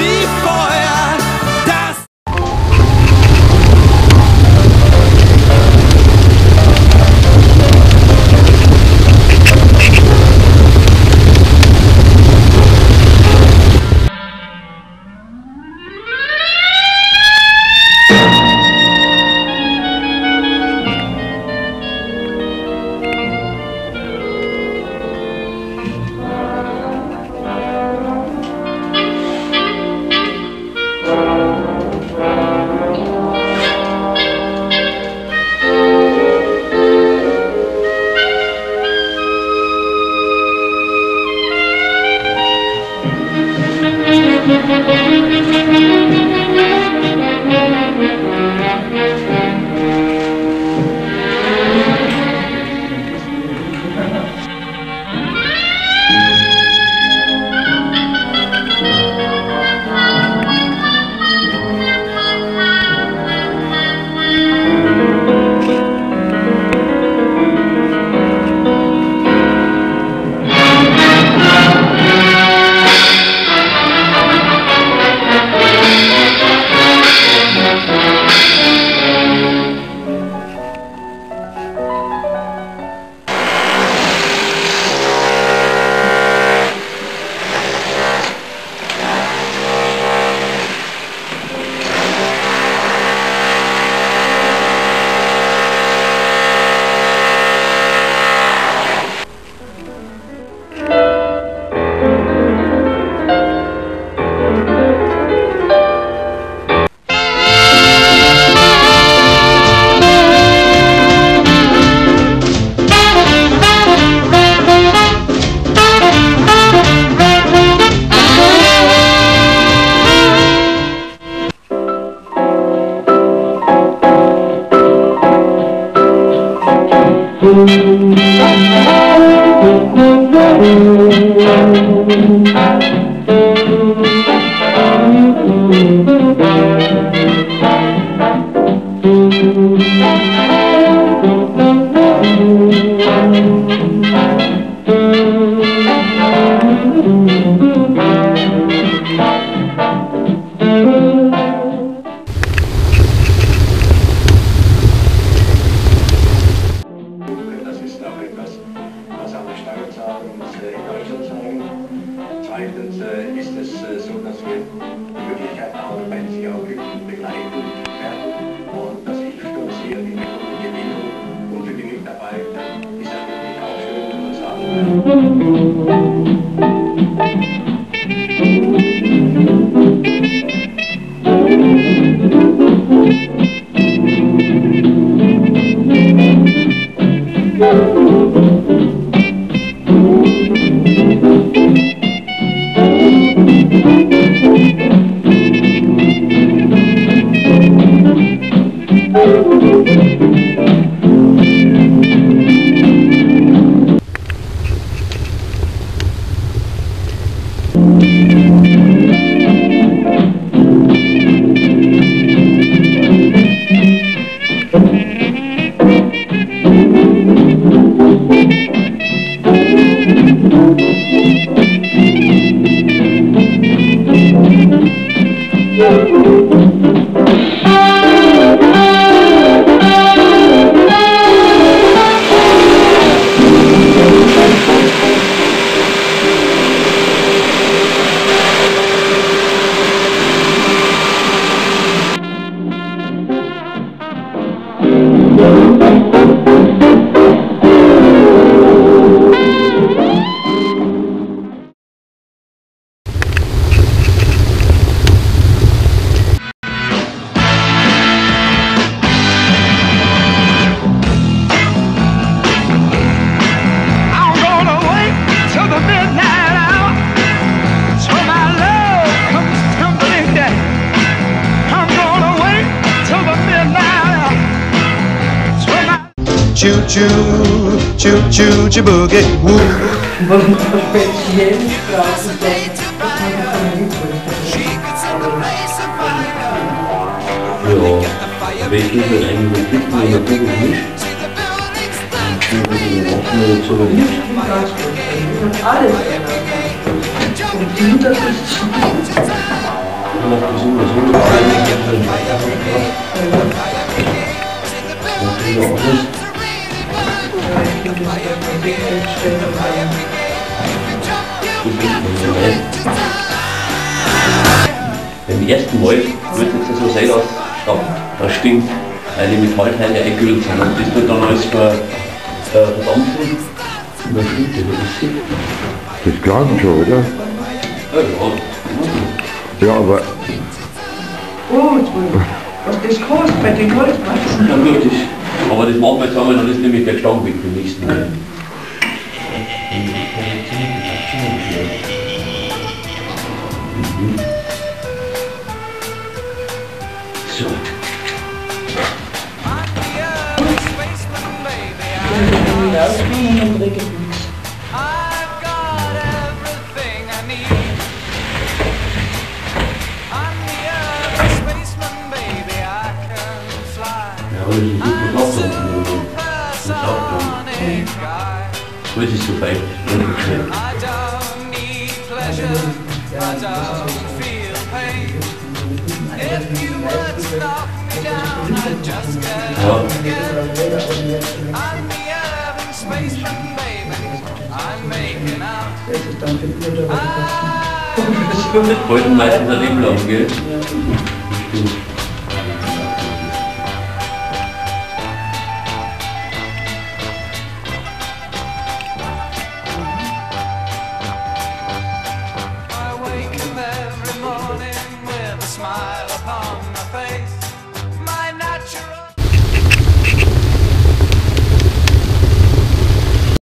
wie vorher. Das Zweitens ist es so, dass wir die Möglichkeit haben, wenn Sie auch wirklich begleiten werden und das hilft uns hier in der Gewinnung und für die Mitarbeiter ist das wirklich auch schön zu sagen. Choo-choo, boogie, woo. Warum speziell brauchen Ja, welche ist das eigentlich mit Lichten oder so gemischt? So gemischt? alles. Und die Unterschicht macht das immer so. Beim ersten Mal wird es so sein, dass da stinkt, weil die Metallteile eingekühlt sind. Und das wird dann alles verdampfen. Und dann stinkt das. Das glauben schon, oder? Ja, aber. Oh, was das kostet bei den Holzmatzen. Ja gut, aber das machen wir jetzt einmal, dann ist nämlich der Gestank weg beim nächsten Mal. So. Das ist so fein. Wollten meistens ein Leben lang, gell?